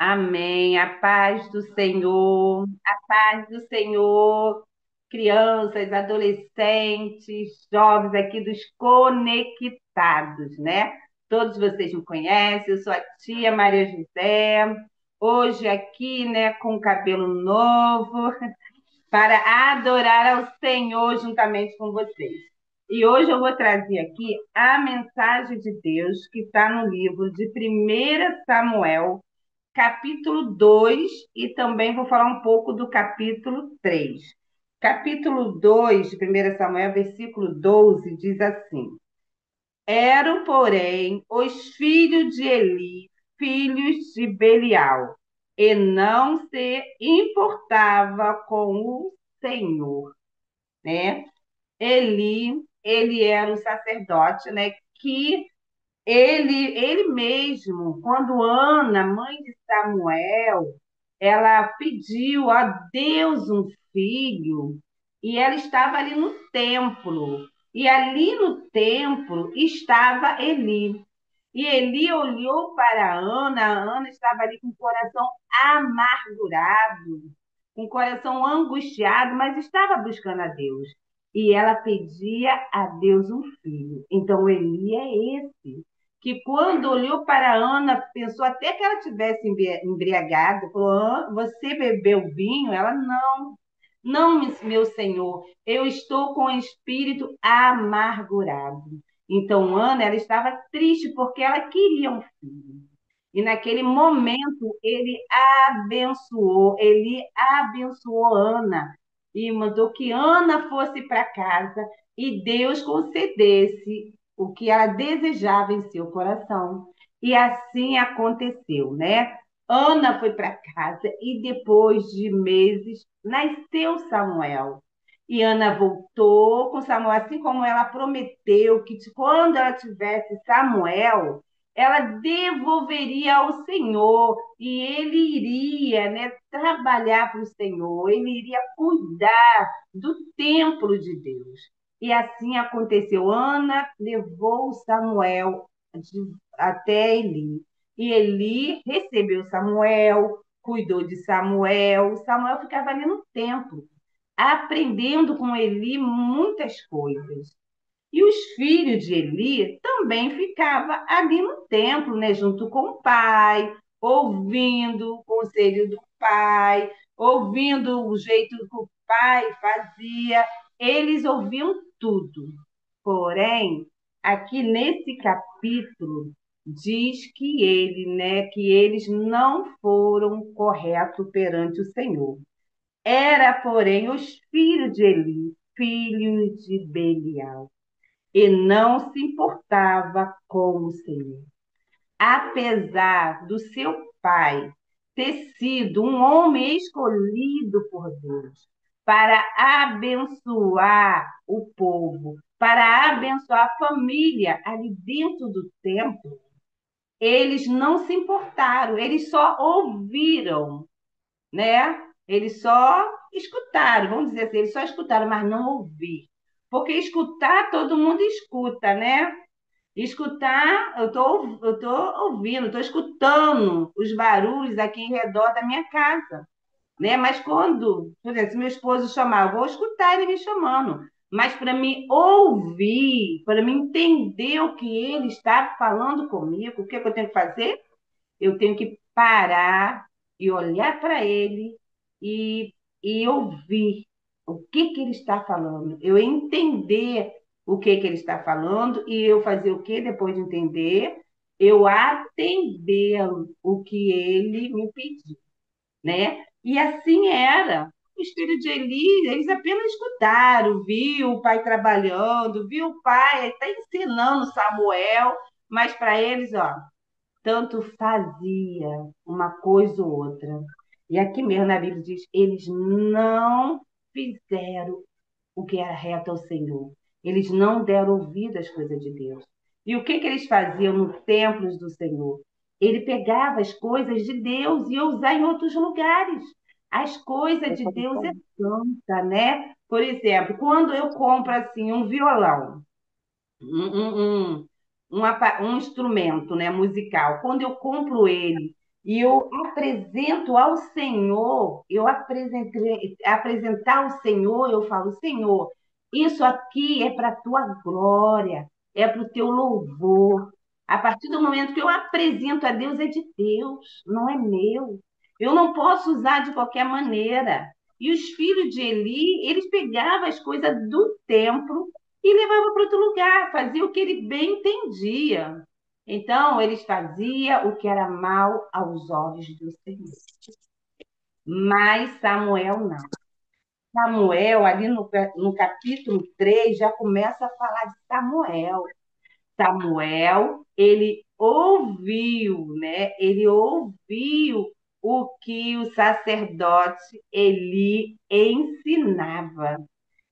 Amém. A paz do Senhor, crianças, adolescentes, jovens aqui dos conectados, né? Todos vocês me conhecem, eu sou a tia Maria José, hoje aqui, né, com cabelo novo, para adorar ao Senhor juntamente com vocês. E hoje eu vou trazer aqui a mensagem de Deus que está no livro de 1 Samuel, capítulo 2 e também vou falar um pouco do capítulo 3. Capítulo 2 de 1 Samuel, versículo 12, diz assim: Eram, porém, os filhos de Eli, filhos de Belial, e não se importava com o Senhor, né? Ele era um sacerdote, né? Que ele mesmo, quando Ana, mãe de Samuel, ela pediu a Deus um filho, e ela estava ali no templo. E ali no templo estava Eli. E Eli olhou para Ana, a Ana estava ali com o coração amargurado, com o coração angustiado, mas estava buscando a Deus. E ela pedia a Deus um filho. Então Eli é esse que quando olhou para Ana, pensou até que ela tivesse embriagada, falou: Você bebeu vinho? Ela, não, não, meu senhor, eu estou com o espírito amargurado. Então, Ana, ela estava triste porque ela queria um filho. E naquele momento, ele abençoou Ana e mandou que Ana fosse para casa e Deus concedesse o que ela desejava em seu coração. E assim aconteceu, né? Ana foi para casa e depois de meses nasceu Samuel. E Ana voltou com Samuel, assim como ela prometeu que quando ela tivesse Samuel, ela devolveria ao Senhor e ele iria, né, trabalhar para o Senhor, ele iria cuidar do templo de Deus. E assim aconteceu. Ana levou Samuel até Eli. E Eli recebeu Samuel, cuidou de Samuel. Samuel ficava ali no templo, aprendendo com Eli muitas coisas. E os filhos de Eli também ficavam ali no templo, né, junto com o pai, ouvindo o conselho do pai, ouvindo o jeito que o pai fazia. Eles ouviam tudo. Porém, aqui nesse capítulo diz que que eles não foram corretos perante o Senhor. Era, porém, os filhos de Eli, filhos de Belial, e não se importava com o Senhor. Apesar do seu pai ter sido um homem escolhido por Deus para abençoar o povo, para abençoar a família ali dentro do templo, eles não se importaram, eles só ouviram, né? Eles só escutaram, vamos dizer assim, eles só escutaram, mas não ouviram. Porque escutar, todo mundo escuta, né? Escutar, eu tô ouvindo, estou escutando os barulhos aqui em redor da minha casa, né? Mas quando, por exemplo, se meu esposo chamar, eu vou escutar ele me chamando. Mas para me ouvir, para me entender o que ele está falando comigo, o que, é que eu tenho que fazer? Eu tenho que parar e olhar para ele e, e ouvir o que ele está falando. Eu entender o que ele está falando e eu fazer o que depois de entender? Eu atender o que ele me pediu, né? E assim era. Os filhos de Eli, eles apenas escutaram, viu o pai trabalhando, viu o pai até ensinando Samuel, mas para eles, ó, tanto fazia uma coisa ou outra. E aqui mesmo na Bíblia diz: eles não fizeram o que era reto ao Senhor. Eles não deram ouvido às coisas de Deus. E o que eles faziam no templo do Senhor? Ele pegava as coisas de Deus e ia usar em outros lugares. As coisas de Deus é santa, né? Por exemplo, quando eu compro assim um violão, um, um, um instrumento, né, musical. Quando eu compro ele, E eu apresento ao Senhor, apresentar ao Senhor, eu falo, Senhor, isso aqui é para a tua glória, é para o teu louvor. A partir do momento que eu apresento a Deus, é de Deus, não é meu. Eu não posso usar de qualquer maneira. E os filhos de Eli, eles pegavam as coisas do templo e levavam para outro lugar, faziam o que ele bem entendia. Então, eles faziam o que era mal aos olhos do Senhor. Mas Samuel não. Samuel, ali no capítulo 3 já começa a falar de Samuel. Samuel, ele ouviu, né? Ele ouviu o que o sacerdote Eli ensinava.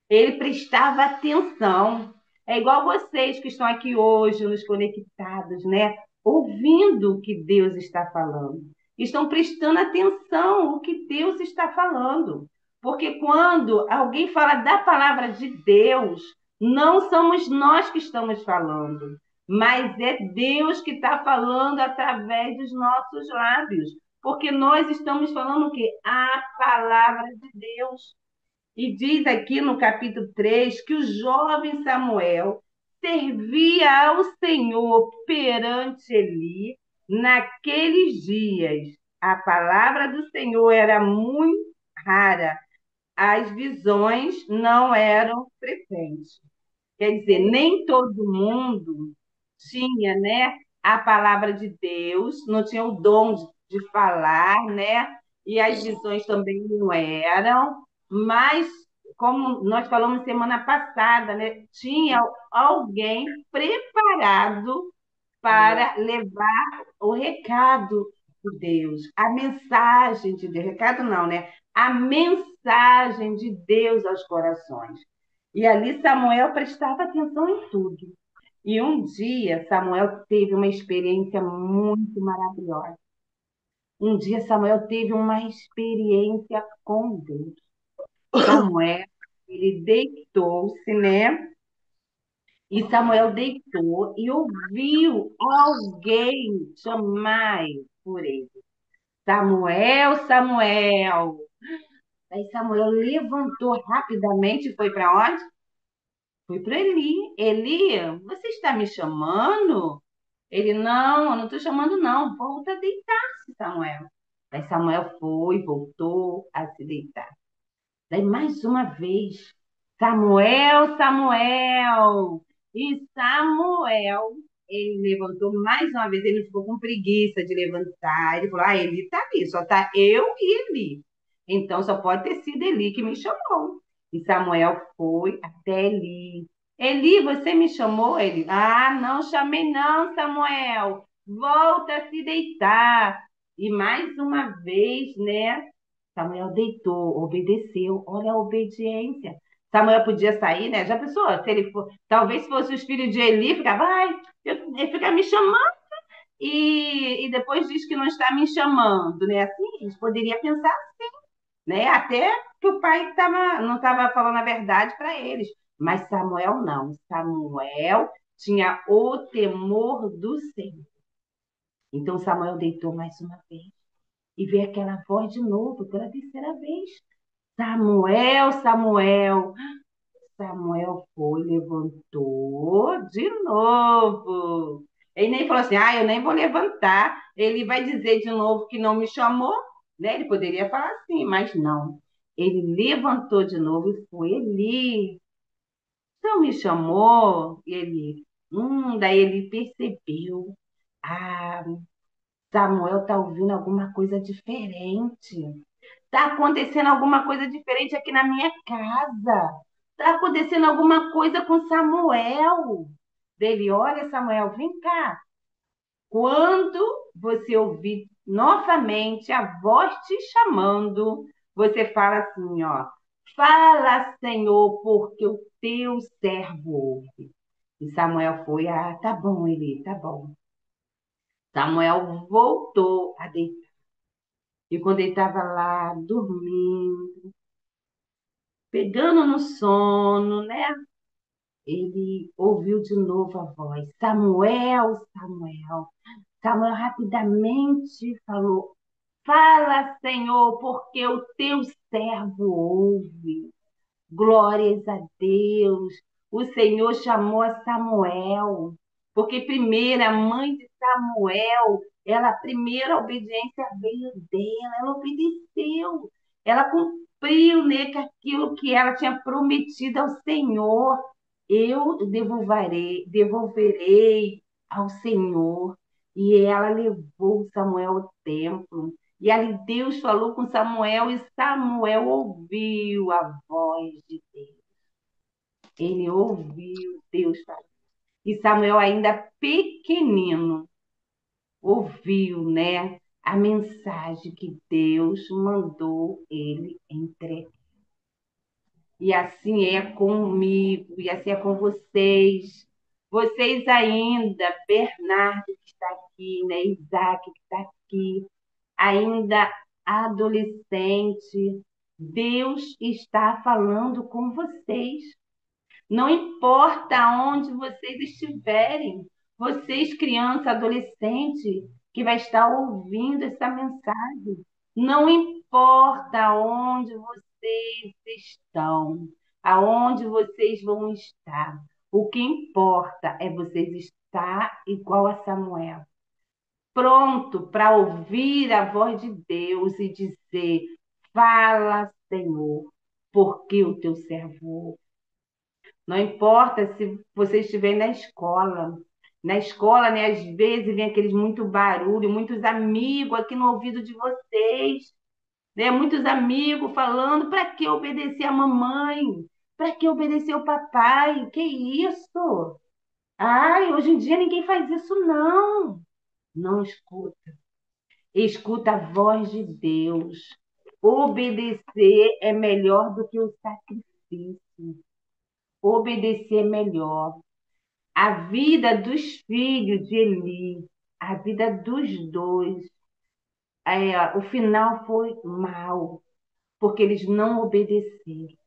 Ele prestava atenção. É igual vocês que estão aqui hoje, nos conectados, né? Ouvindo o que Deus está falando. Estão prestando atenção o que Deus está falando. Porque quando alguém fala da palavra de Deus, não somos nós que estamos falando, mas é Deus que está falando através dos nossos lábios. Porque nós estamos falando o quê? A palavra de Deus. E diz aqui no capítulo 3 que o jovem Samuel servia ao Senhor perante Eli naqueles dias. A palavra do Senhor era muito rara, as visões não eram frequentes. Quer dizer, nem todo mundo tinha, né, a palavra de Deus, não tinha o dom de falar, né? E as visões também não eram, mas como nós falamos semana passada, né, tinha alguém preparado para levar o recado de Deus, a mensagem de Deus, recado não, né? A mensagem de Deus aos corações. E ali Samuel prestava atenção em tudo. E um dia Samuel teve uma experiência muito maravilhosa. Um dia Samuel teve uma experiência com Deus. Samuel, ele deitou-se, né? E Samuel deitou e ouviu alguém chamar por ele. Samuel, Samuel. Aí Samuel levantou rapidamente e foi para onde? Foi para Eli. Eli, você está me chamando? Ele, não, eu não estou chamando, não. Volta a deitar-se, Samuel. Aí Samuel foi, voltou a se deitar. Daí, mais uma vez, Samuel, Samuel. E Samuel, ele levantou mais uma vez, ele ficou com preguiça de levantar. Ele falou: Ah, Eli está ali, só está eu e Eli. Então, só pode ter sido Eli que me chamou. E Samuel foi até Eli. Eli, você me chamou? Ele, ah, não chamei não, Samuel. Volta a se deitar. E mais uma vez, né? Samuel deitou, obedeceu. Olha a obediência. Samuel podia sair, né? Já pensou? Se ele for, talvez se fosse os filhos de Eli, ficava, ai, ele fica me chamando e depois diz que não está me chamando, né? Assim, eles poderiam pensar, né? Até que o pai não estava falando a verdade para eles. Mas Samuel não. Samuel tinha o temor do Senhor. Então Samuel deitou mais uma vez e veio aquela voz de novo, pela terceira vez. Samuel, Samuel. Samuel foi, levantou de novo. Ele nem falou assim, ah, eu nem vou levantar. Ele vai dizer de novo que não me chamou, né? Ele poderia falar assim, mas não. Ele levantou de novo e foi. Eli, não me chamou? E ele, daí ele percebeu. Ah, Samuel está ouvindo alguma coisa diferente. Está acontecendo alguma coisa diferente aqui na minha casa. Está acontecendo alguma coisa com Samuel. Dele, olha, Samuel, vem cá. Quando você ouvir novamente a voz te chamando, você fala assim, ó. Fala, Senhor, porque o teu servo ouve. E Samuel foi, ah, tá bom, Eli, tá bom. Samuel voltou a deitar. E quando ele estava lá, dormindo, pegando no sono, né? Ele ouviu de novo a voz: Samuel, Samuel. Samuel rapidamente falou: Fala, Senhor, porque o teu servo ouve. Glórias a Deus. O Senhor chamou a Samuel, porque primeiro a mãe de Samuel, ela a primeira obediência veio dela, ela obedeceu. Ela cumpriu, né, com aquilo que ela tinha prometido ao Senhor. Eu devolverei ao Senhor. E ela levou Samuel ao templo. E ali Deus falou com Samuel e Samuel ouviu a voz de Deus. Ele ouviu Deus falar. E Samuel, ainda pequenino, ouviu, né, a mensagem que Deus mandou ele entregar. E assim é comigo, e assim é com vocês. Vocês ainda, Bernardo que está aqui, né, Isaac que está aqui, ainda adolescente, Deus está falando com vocês. Não importa onde vocês estiverem, vocês, criança, adolescente, que vai estar ouvindo essa mensagem, não importa onde vocês estão, aonde vocês vão estar, o que importa é vocês estar igual a Samuel, pronto para ouvir a voz de Deus e dizer: Fala, Senhor, porque o teu servo ouve. Não importa se você estiver na escola. Na escola, né, às vezes vem aqueles muito barulho, muitos amigos aqui no ouvido de vocês, né? Muitos amigos falando: para que obedecer a mamãe? Para que obedecer o papai? Que isso? Ai, hoje em dia ninguém faz isso, não. Não escuta. Escuta a voz de Deus. Obedecer é melhor do que o sacrifício. Obedecer é melhor. A vida dos filhos de Eli, a vida dos dois, o final foi mal, porque eles não obedeceram.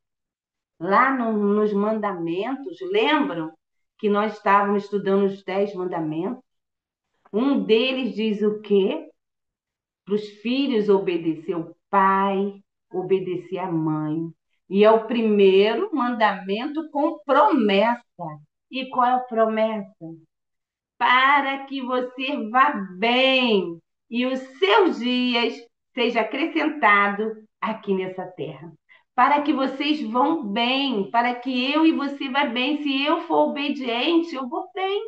Lá nos mandamentos, lembram que nós estávamos estudando os 10 mandamentos? Um deles diz o quê? Para os filhos obedecer o pai, obedecer a mãe. E é o primeiro mandamento com promessa. E qual é a promessa? Para que você vá bem e os seus dias seja acrescentado aqui nessa terra. Para que vocês vão bem, para que eu e você vá bem. Se eu for obediente, eu vou bem.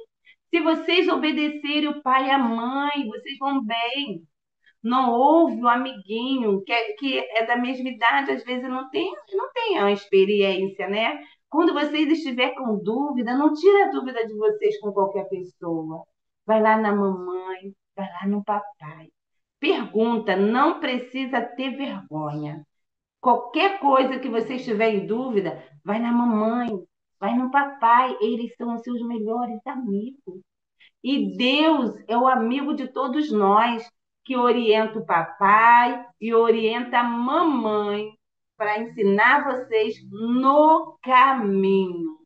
Se vocês obedecerem o pai e a mãe, vocês vão bem. Não ouve o amiguinho que é da mesma idade, às vezes não tem a experiência, né? Quando vocês estiver com dúvida, não tire a dúvida de vocês com qualquer pessoa. Vai lá na mamãe, vai lá no papai. Pergunta, não precisa ter vergonha. Qualquer coisa que você estiver em dúvida, vai na mamãe, vai no papai, eles são os seus melhores amigos. E Deus é o amigo de todos nós, que orienta o papai e orienta a mamãe para ensinar vocês no caminho,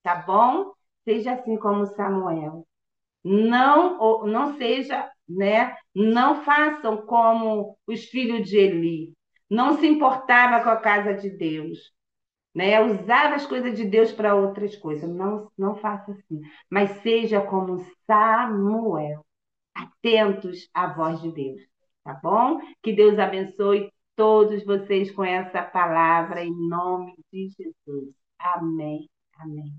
tá bom? Seja assim como Samuel. Não seja, né? Não façam como os filhos de Eli. Não se importava com a casa de Deus, né? Usar as coisas de Deus para outras coisas. Não faça assim. Mas seja como Samuel, atentos à voz de Deus, tá bom? Que Deus abençoe todos vocês com essa palavra em nome de Jesus. Amém. Amém.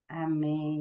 Amém.